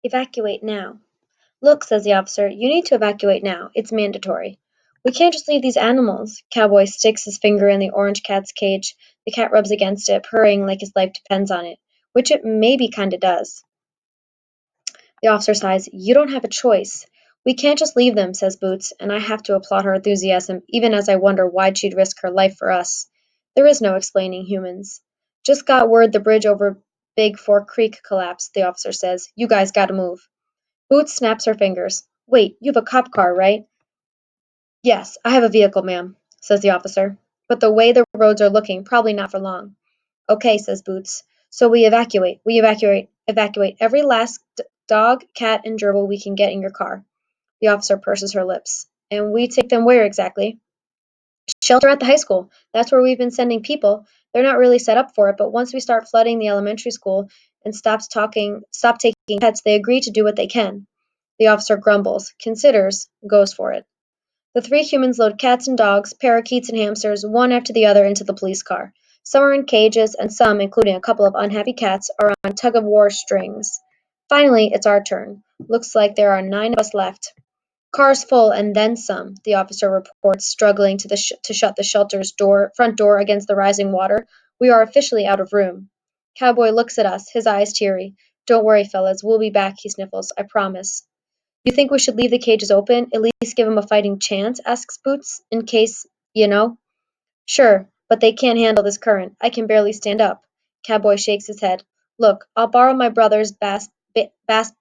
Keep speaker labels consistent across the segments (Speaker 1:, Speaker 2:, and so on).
Speaker 1: Evacuate now. Look, says the officer, you need to evacuate now. It's mandatory. We can't just leave these animals. Cowboy sticks his finger in the orange cat's cage. The cat rubs against it, purring like his life depends on it, which it maybe kinda does. The officer sighs. You don't have a choice. We can't just leave them, says Boots, and I have to applaud her enthusiasm, even as I wonder why she'd risk her life for us. There is no explaining humans. Just got word the bridge over Big Fork Creek collapsed, the officer says. You guys gotta move. Boots snaps her fingers. Wait, you have a cop car, right? Yes, I have a vehicle, ma'am, says the officer. But the way the roads are looking, probably not for long. Okay, says Boots. So we evacuate. Evacuate every last dog, cat, and gerbil we can get in your car. The officer purses her lips. And we take them where exactly? Shelter at the high school. That's where we've been sending people. They're not really set up for it, but once we start flooding the elementary school and stop taking pets, they agree to do what they can. The officer grumbles, considers, goes for it. The three humans load cats and dogs, parakeets and hamsters, one after the other into the police car. Some are in cages, and some, including a couple of unhappy cats, are on tug-of-war strings. Finally, it's our turn. Looks like there are 9 of us left. Car's full and then some, the officer reports, struggling to shut the shelter's front door against the rising water. We are officially out of room. Cowboy looks at us, his eyes teary. Don't worry, fellas, we'll be back, he sniffles. I promise. You think we should leave the cages open, at least give 'em a fighting chance? Asks Boots, in case, you know. Sure, but they can't handle this current. I can barely stand up. Cowboy shakes his head. Look, I'll borrow my brother's bass boat.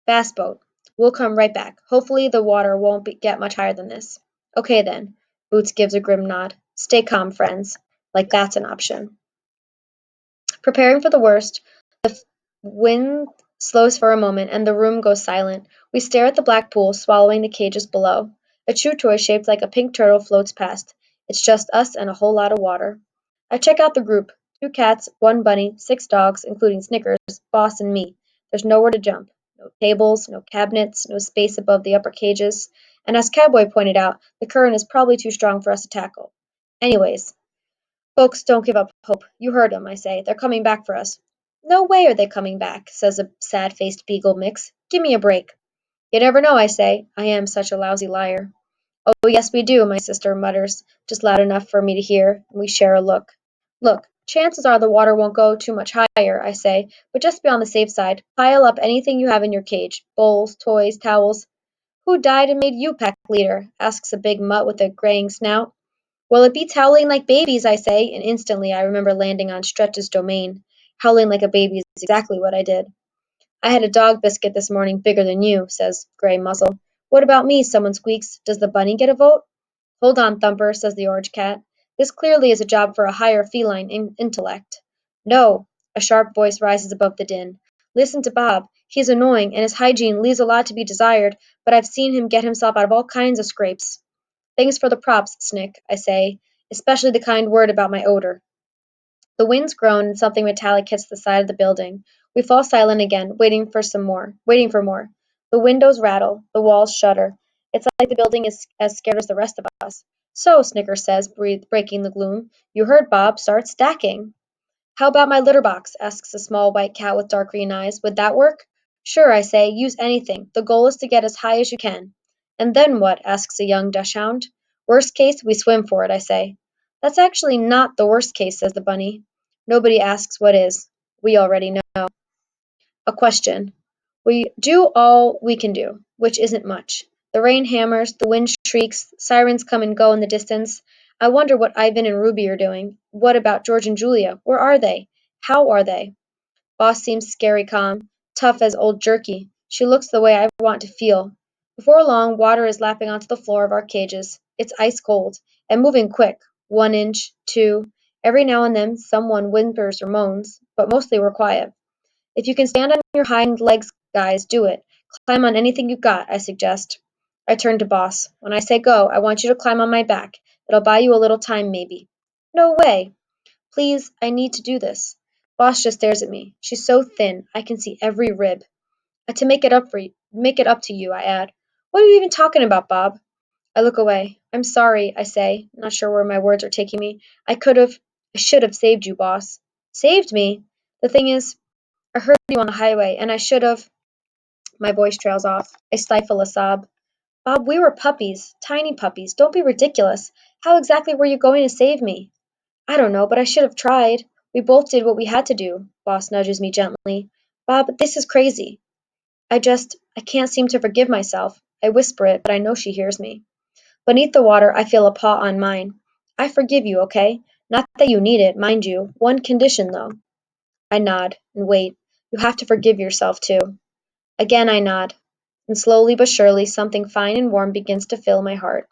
Speaker 1: Bass boat. We'll come right back. Hopefully the water won't get much higher than this. Okay then. Boots gives a grim nod. Stay calm, friends. Like that's an option. Preparing for the worst, the wind slows for a moment and the room goes silent. We stare at the black pool, swallowing the cages below. A chew toy shaped like a pink turtle floats past. It's just us and a whole lot of water. I check out the group. 2 cats, 1 bunny, 6 dogs, including Snickers, Boss, and me. There's nowhere to jump. No tables, no cabinets, no space above the upper cages. And as Cowboy pointed out, the current is probably too strong for us to tackle. Anyways, folks, don't give up hope. You heard 'em, I say. They're coming back for us. No way are they coming back, says a sad-faced beagle mix. Give me a break. You never know, I say. I am such a lousy liar. Oh, yes, we do, my sister mutters, just loud enough for me to hear, and we share a look. Look, chances are the water won't go too much higher, I say, but just be on the safe side. Pile up anything you have in your cage bowls, toys, towels. Who died and made you pack leader? Asks a big mutt with a graying snout. Well, it beats howling like babies, I say, and instantly I remember landing on Stretch's domain. Howling like a baby is exactly what I did. I had a dog biscuit this morning bigger than you, says Gray Muzzle. What about me? Someone squeaks. Does the bunny get a vote? Hold on, Thumper, says the orange cat. This clearly is a job for a higher feline intellect. No, a sharp voice rises above the din. Listen to Bob. He's annoying, and his hygiene leaves a lot to be desired, but I've seen him get himself out of all kinds of scrapes. Thanks for the props, Snick, I say, especially the kind word about my odor. The winds groan and something metallic hits the side of the building. We fall silent again, waiting for more. The windows rattle, the walls shudder. It's like the building is as scared as the rest of us. So, Snickers says, breaking the gloom, you heard Bob, start stacking. How about my litter box? Asks a small white cat with dark green eyes. Would that work? Sure, I say, use anything. The goal is to get as high as you can. And then what? Asks a young dachshund. Worst case, we swim for it, I say. That's actually not the worst case, says the bunny. Nobody asks what is. We already know. A question. We do all we can do, which isn't much. The rain hammers, the wind shrieks, sirens come and go in the distance. I wonder what Ivan and Ruby are doing. What about George and Julia? Where are they? How are they? Boss seems scary calm, tough as old jerky. She looks the way I want to feel. Before long, water is lapping onto the floor of our cages. It's ice cold, and moving quick. 1 inch, two. Every now and then someone whimpers or moans, but mostly we're quiet. If you can stand on your hind legs, guys, do it. Climb on anything you've got, I suggest. I turn to Boss. When I say go, I want you to climb on my back. It'll buy you a little time, maybe. No way. Please, I need to do this. Boss just stares at me. She's so thin, I can see every rib. To make it up to you, I add. What are you even talking about, Bob? I look away. I'm sorry, I say, not sure where my words are taking me. I should have saved you, boss. Saved me? The thing is, I heard you on the highway, and I should have. My voice trails off. I stifle a sob. Bob, we were puppies, tiny puppies. Don't be ridiculous. How exactly were you going to save me? I don't know, but I should have tried. We both did what we had to do. Boss nudges me gently. Bob, this is crazy. I can't seem to forgive myself. I whisper it, but I know she hears me. Beneath the water, I feel a paw on mine. I forgive you, okay? Not that you need it, mind you. One condition, though. I nod and wait. You have to forgive yourself, too. Again, I nod, and slowly but surely something fine and warm begins to fill my heart.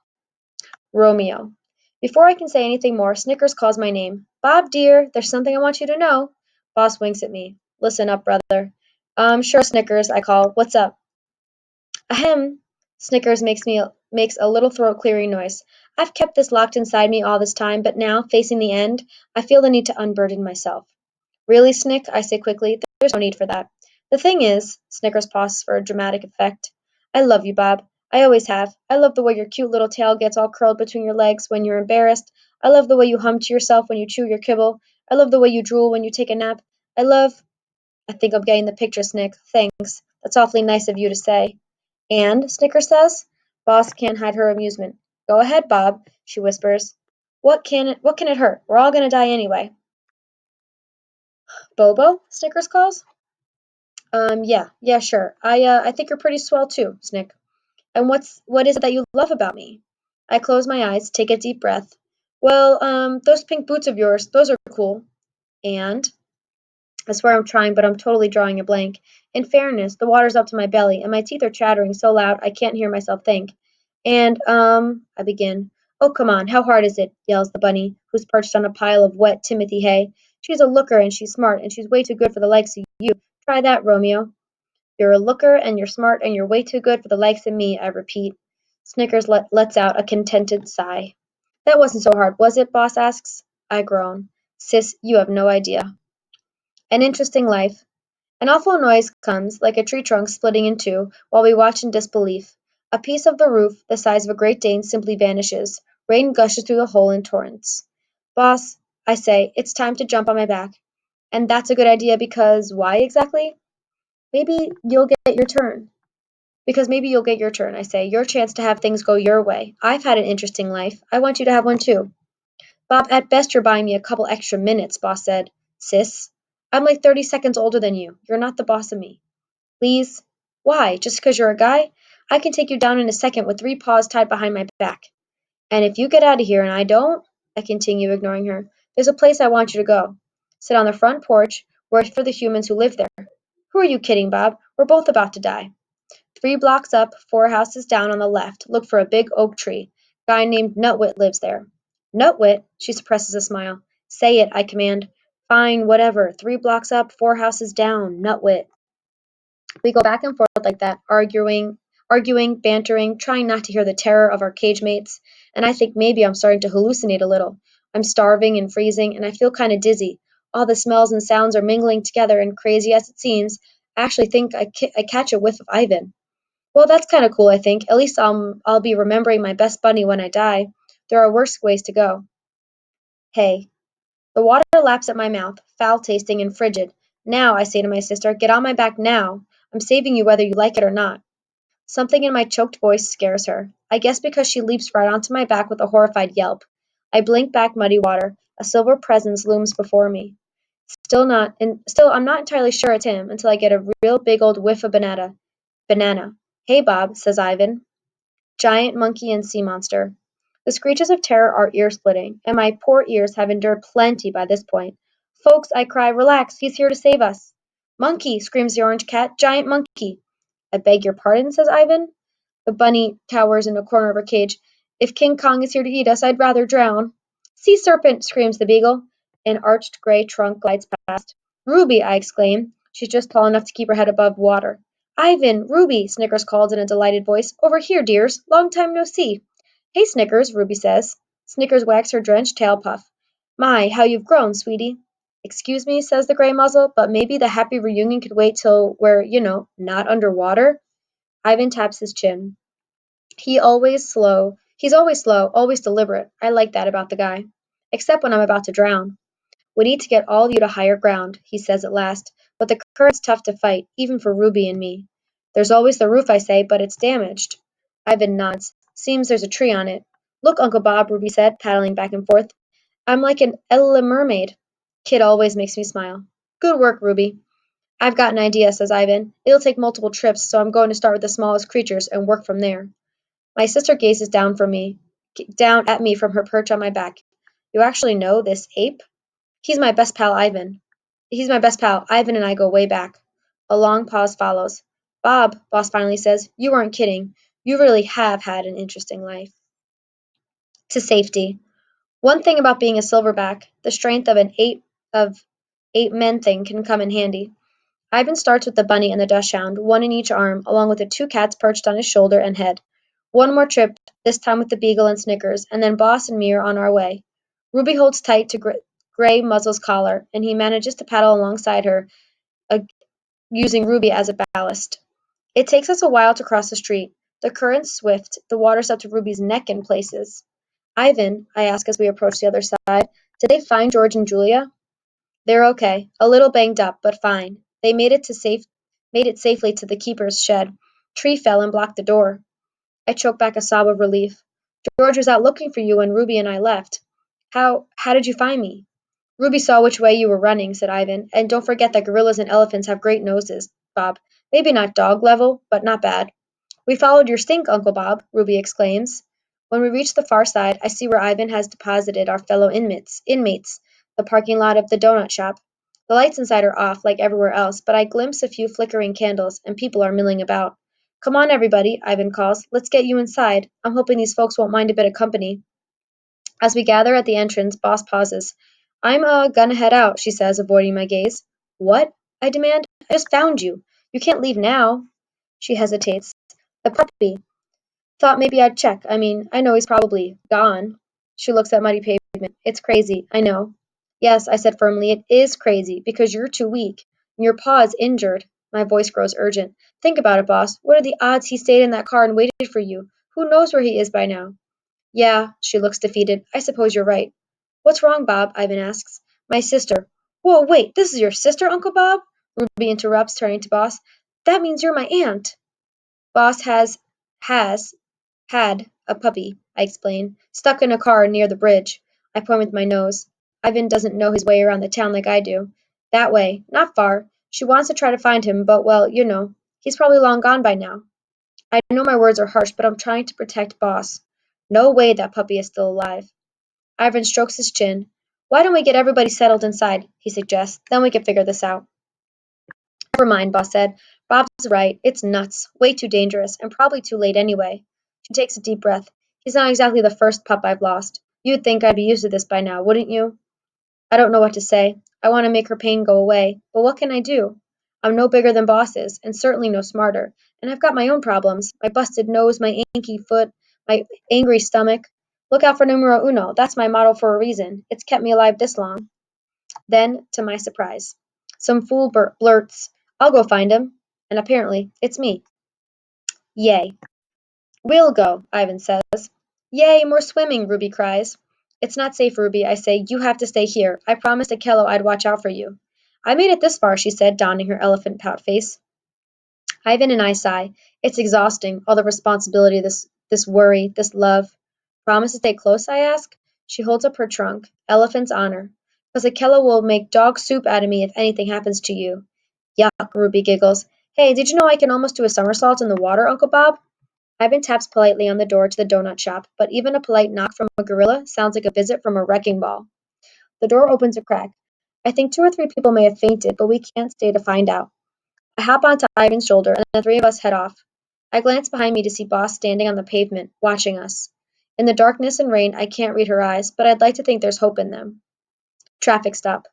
Speaker 1: Romeo. Before I can say anything more, Snickers calls my name. Bob, dear, there's something I want you to know. Boss winks at me. Listen up, brother. Sure, Snickers, I call. What's up? Ahem. Snickers makes a little throat clearing noise. I've kept this locked inside me all this time, but now, facing the end, I feel the need to unburden myself. Really, Snick? I say quickly. There's no need for that. The thing is, Snickers pauses for a dramatic effect. I love you, Bob. I always have. I love the way your cute little tail gets all curled between your legs when you're embarrassed. I love the way you hum to yourself when you chew your kibble. I love the way you drool when you take a nap. I love. I think I'm getting the picture, Snick. Thanks. That's awfully nice of you to say. And, Snickers says. Boss can't hide her amusement. Go ahead, Bob, she whispers. What can it hurt? We're all gonna die anyway. Bobo? Snickers calls. Yeah, sure. I think you're pretty swell too, Snick. And what is it that you love about me? I close my eyes, take a deep breath. Well, those pink boots of yours, those are cool. And I swear I'm trying, but I'm totally drawing a blank. In fairness, the water's up to my belly, and my teeth are chattering so loud I can't hear myself think. And, I begin. Oh, come on, how hard is it? Yells the bunny, who's perched on a pile of wet Timothy hay. She's a looker, and she's smart, and she's way too good for the likes of you. Try that, Romeo. You're a looker, and you're smart, and you're way too good for the likes of me, I repeat. Snickers lets out a contented sigh. That wasn't so hard, was it? Boss asks. I groan. Sis, you have no idea. An interesting life. An awful noise comes, like a tree trunk splitting in two, while we watch in disbelief. A piece of the roof, the size of a Great Dane, simply vanishes. Rain gushes through the hole in torrents. Boss, I say, it's time to jump on my back. And that's a good idea because why exactly? Maybe you'll get your turn. Because maybe you'll get your turn, I say, your chance to have things go your way. I've had an interesting life. I want you to have one too. Bob, at best you're buying me a couple extra minutes, Boss said. Sis, I'm like 30 seconds older than you. You're not the boss of me. Please? Why? Just 'cause you're a guy? I can take you down in a second with three paws tied behind my back. And if you get out of here and I don't, I continue, ignoring her, there's a place I want you to go. Sit on the front porch, where it's for the humans who live there. Who are you kidding, Bob? We're both about to die. 3 blocks up, 4 houses down on the left, look for a big oak tree. Guy named Nutwit lives there. Nutwit? She suppresses a smile. Say it, I command. Fine, whatever. 3 blocks up, 4 houses down. Nutwit. We go back and forth like that, arguing, bantering, trying not to hear the terror of our cage mates, and I think maybe I'm starting to hallucinate a little. I'm starving and freezing, and I feel kind of dizzy. All the smells and sounds are mingling together, and crazy as it seems, I actually think I catch a whiff of Ivan. Well, that's kind of cool, I think. At least I'll be remembering my best bunny when I die. There are worse ways to go. Hey, the water laps at my mouth, foul tasting and frigid. Now, I say to my sister, get on my back now. I'm saving you whether you like it or not. Something in my choked voice scares her. I guess because she leaps right onto my back with a horrified yelp. I blink back muddy water. A silver presence looms before me. Still I'm not entirely sure it's him until I get a real big old whiff of banana. Banana. Hey Bob, says Ivan. Giant monkey and sea monster. The screeches of terror are ear-splitting, and my poor ears have endured plenty by this point. Folks, I cry, relax, he's here to save us. Monkey, screams the orange cat, giant monkey. I beg your pardon, says Ivan. The bunny cowers in a corner of her cage. If King Kong is here to eat us, I'd rather drown. Sea serpent, screams the beagle. An arched gray trunk glides past. Ruby, I exclaim. She's just tall enough to keep her head above water. Ivan, Ruby, Snickers calls in a delighted voice. Over here, dears. Long time no see. Hey, Snickers, Ruby says. Snickers wags her drenched tail puff. My, how you've grown, sweetie. Excuse me, says the gray muzzle, but maybe the happy reunion could wait till we're, not underwater. Ivan taps his chin. He's always slow, always deliberate. I like that about the guy. Except when I'm about to drown. We need to get all of you to higher ground, he says at last. but the current's tough to fight, even for Ruby and me. There's always the roof, I say, but it's damaged. Ivan nods. Seems there's a tree on it. Look, Uncle Bob, Ruby said, paddling back and forth. I'm like an Ella mermaid. Kid always makes me smile. Good work, Ruby. I've got an idea, says Ivan. It'll take multiple trips, so I'm going to start with the smallest creatures and work from there. My sister gazes down at me from her perch on my back. You actually know this ape? He's my best pal, Ivan. He's my best pal. Ivan and I go way back. A long pause follows. Bob, Boss finally says, you weren't kidding. You really have had an interesting life. To safety. One thing about being a silverback, the strength of 8 men thing can come in handy. Ivan starts with the bunny and the dachshund, one in each arm, along with the 2 cats perched on his shoulder and head. One more trip, this time with the beagle and Snickers, and then Boss and me are on our way. Ruby holds tight to Gray Muzzle's collar, and he manages to paddle alongside her, uh, using Ruby as a ballast. It takes us a while to cross the street. The current's swift, the water's up to Ruby's neck in places. Ivan, I ask as we approach the other side, did they find George and Julia? They're okay. A little banged up, but fine. They made it safely to the keeper's shed. Tree fell and blocked the door. I choked back a sob of relief. George was out looking for you when Ruby and I left. How did you find me? Ruby saw which way you were running, said Ivan, and don't forget that gorillas and elephants have great noses, Bob. Maybe not dog level, but not bad. We followed your stink, Uncle Bob, Ruby exclaims. When we reach the far side, I see where Ivan has deposited our fellow inmates, the parking lot of the donut shop. The lights inside are off, like everywhere else, but I glimpse a few flickering candles, and people are milling about. Come on, everybody, Ivan calls. Let's get you inside. I'm hoping these folks won't mind a bit of company. As we gather at the entrance, Boss pauses. I'm gonna head out, she says, avoiding my gaze. What? I demand. I just found you. You can't leave now. She hesitates. The puppy. Thought maybe I'd check. I mean, I know he's probably gone. She looks at muddy pavement. It's crazy, I know. Yes, I said firmly, it is crazy, because you're too weak. And your paw is injured. My voice grows urgent. Think about it, boss. What are the odds he stayed in that car and waited for you? Who knows where he is by now? Yeah, she looks defeated. I suppose you're right. What's wrong, Bob? Ivan asks. My sister. Whoa, wait, this is your sister, Uncle Bob? Ruby interrupts, turning to Boss. That means you're my aunt. Boss has had a puppy, I explain, stuck in a car near the bridge. I point with my nose. Ivan doesn't know his way around the town like I do. That way, not far. She wants to try to find him, but well, he's probably long gone by now. I know my words are harsh, but I'm trying to protect Boss. No way that puppy is still alive. Ivan strokes his chin. Why don't we get everybody settled inside, he suggests, then we can figure this out. Never mind, Boss said. Bob's right. It's nuts. Way too dangerous, and probably too late anyway. She takes a deep breath. He's not exactly the first pup I've lost. You'd think I'd be used to this by now, wouldn't you? I don't know what to say. I want to make her pain go away, but what can I do? I'm no bigger than Boss is, and certainly no smarter, and I've got my own problems. My busted nose, my achy foot, my angry stomach. Look out for numero uno. That's my motto for a reason. It's kept me alive this long. Then, to my surprise, some fool blurts, I'll go find him. And apparently, it's me. Yay. We'll go, Ivan says. Yay, more swimming, Ruby cries. It's not safe, Ruby, I say. You have to stay here. I promised Akello I'd watch out for you. I made it this far, she said, donning her elephant pout face. Ivan and I sigh. It's exhausting, all the responsibility, this worry, this love. Promise to stay close, I ask. She holds up her trunk. Elephant's honor. Because Akela will make dog soup out of me if anything happens to you. Yuck, Ruby giggles. Hey, did you know I can almost do a somersault in the water, Uncle Bob? Ivan taps politely on the door to the donut shop, but even a polite knock from a gorilla sounds like a visit from a wrecking ball. The door opens a crack. I think 2 or 3 people may have fainted, but we can't stay to find out. I hop onto Ivan's shoulder, and the 3 of us head off. I glance behind me to see Boss standing on the pavement, watching us. In the darkness and rain, I can't read her eyes, but I'd like to think there's hope in them. Traffic stop.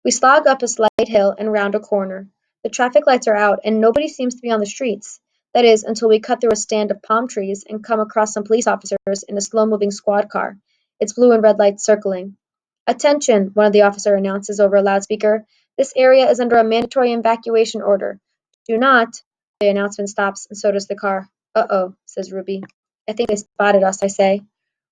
Speaker 1: We slog up a slight hill and round a corner. The traffic lights are out, and nobody seems to be on the streets. That is, until we cut through a stand of palm trees and come across some police officers in a slow-moving squad car, its blue and red lights circling. Attention, one of the officers announces over a loudspeaker. This area is under a mandatory evacuation order. Do not. The announcement stops, and so does the car. Uh-oh, says Ruby. I think they spotted us, I say.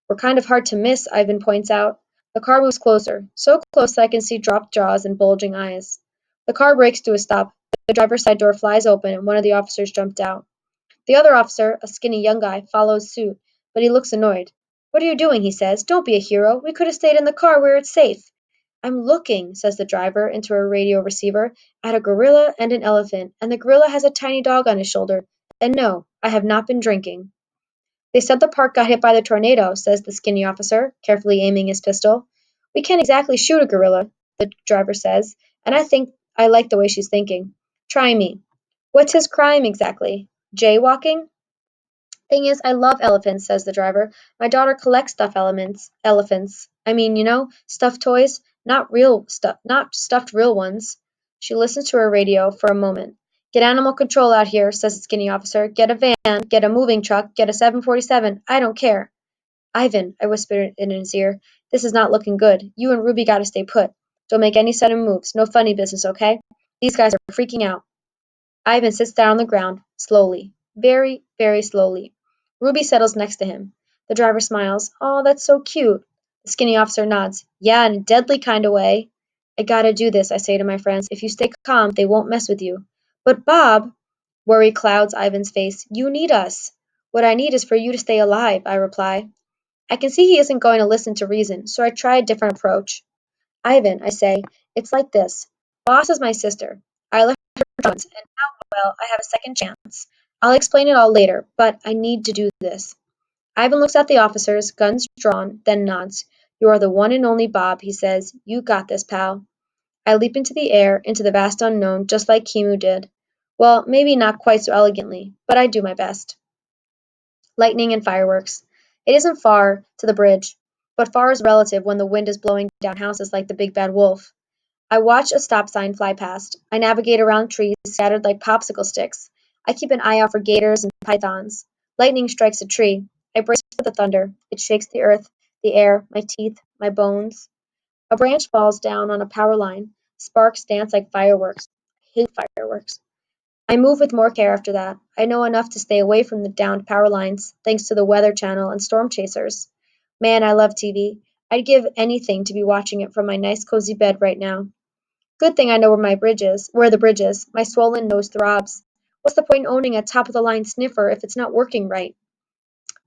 Speaker 1: We're kind of hard to miss, Ivan points out. The car moves closer, so close that I can see dropped jaws and bulging eyes. The car brakes to a stop. The driver's side door flies open and one of the officers jumped out. The other officer, a skinny young guy, follows suit, but he looks annoyed. What are you doing? He says. Don't be a hero. We could have stayed in the car where it's safe. I'm looking, says the driver into a radio receiver, at a gorilla and an elephant, and the gorilla has a tiny dog on his shoulder. And no, I have not been drinking. They said the park got hit by the tornado, says the skinny officer, carefully aiming his pistol. We can't exactly shoot a gorilla, the driver says, and I think I like the way she's thinking. Try me. What's his crime exactly? Jaywalking? Thing is, I love elephants, says the driver. My daughter collects stuffed elephants. I mean, stuffed toys, not stuffed real ones. She listens to her radio for a moment. Get animal control out here, says the skinny officer. Get a van, get a moving truck, get a 747. I don't care. Ivan, I whispered in his ear, this is not looking good. You and Ruby gotta stay put. Don't make any sudden moves. No funny business, okay? These guys are freaking out. Ivan sits down on the ground, slowly, very, very slowly. Ruby settles next to him. The driver smiles. Oh, that's so cute. The skinny officer nods. Yeah, in a deadly kind of way. I gotta do this, I say to my friends. If you stay calm, they won't mess with you. But Bob, worry clouds Ivan's face. You need us. What I need is for you to stay alive, I reply. I can see he isn't going to listen to reason, so I try a different approach. Ivan, I say, it's like this. Boss is my sister. I left her once, and now, well, I have a second chance. I'll explain it all later, but I need to do this. Ivan looks at the officers, guns drawn, then nods. You are the one and only Bob, he says. You got this, pal. I leap into the air, into the vast unknown, just like Kimu did. Well, maybe not quite so elegantly, but I do my best. Lightning and fireworks. It isn't far to the bridge, but far is relative when the wind is blowing down houses like the big bad wolf. I watch a stop sign fly past. I navigate around trees scattered like popsicle sticks. I keep an eye out for gators and pythons. Lightning strikes a tree. I brace for the thunder. It shakes the earth, the air, my teeth, my bones. A branch falls down on a power line. Sparks dance like fireworks. I hate fireworks. I move with more care after that. I know enough to stay away from the downed power lines, thanks to the Weather Channel and Storm Chasers. Man, I love TV. I'd give anything to be watching it from my nice cozy bed right now. Good thing I know where the bridge is. My swollen nose throbs. What's the point in owning a top of the line sniffer if it's not working right?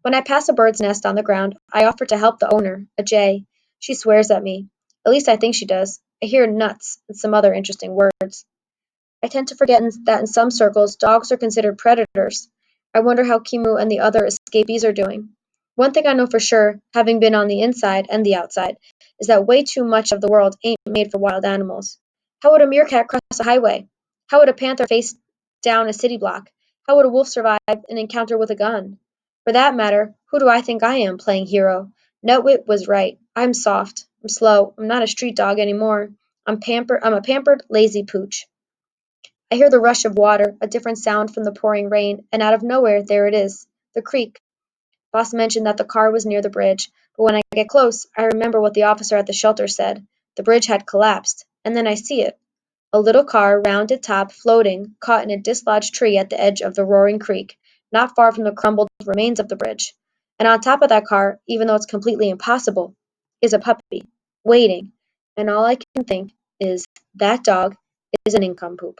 Speaker 1: When I pass a bird's nest on the ground, I offer to help the owner, a jay. She swears at me. At least I think she does. I hear nuts and some other interesting words. I tend to forget that in some circles dogs are considered predators. I wonder how Kimu and the other escapees are doing. One thing I know for sure, having been on the inside and the outside, is that way too much of the world ain't made for wild animals. How would a meerkat cross a highway? How would a panther face down a city block? How would a wolf survive an encounter with a gun? For that matter, who do I think I am playing hero? Nutwit was right. I'm soft. I'm slow. I'm not a street dog anymore. I'm a pampered, lazy pooch. I hear the rush of water, a different sound from the pouring rain, and out of nowhere there it is, the creek. Boss mentioned that the car was near the bridge, but when I get close, I remember what the officer at the shelter said. The bridge had collapsed, and then I see it. A little car, rounded top, floating, caught in a dislodged tree at the edge of the roaring creek, not far from the crumbled remains of the bridge. And on top of that car, even though it's completely impossible, is a puppy, waiting. And all I can think is, that dog is a nincompoop.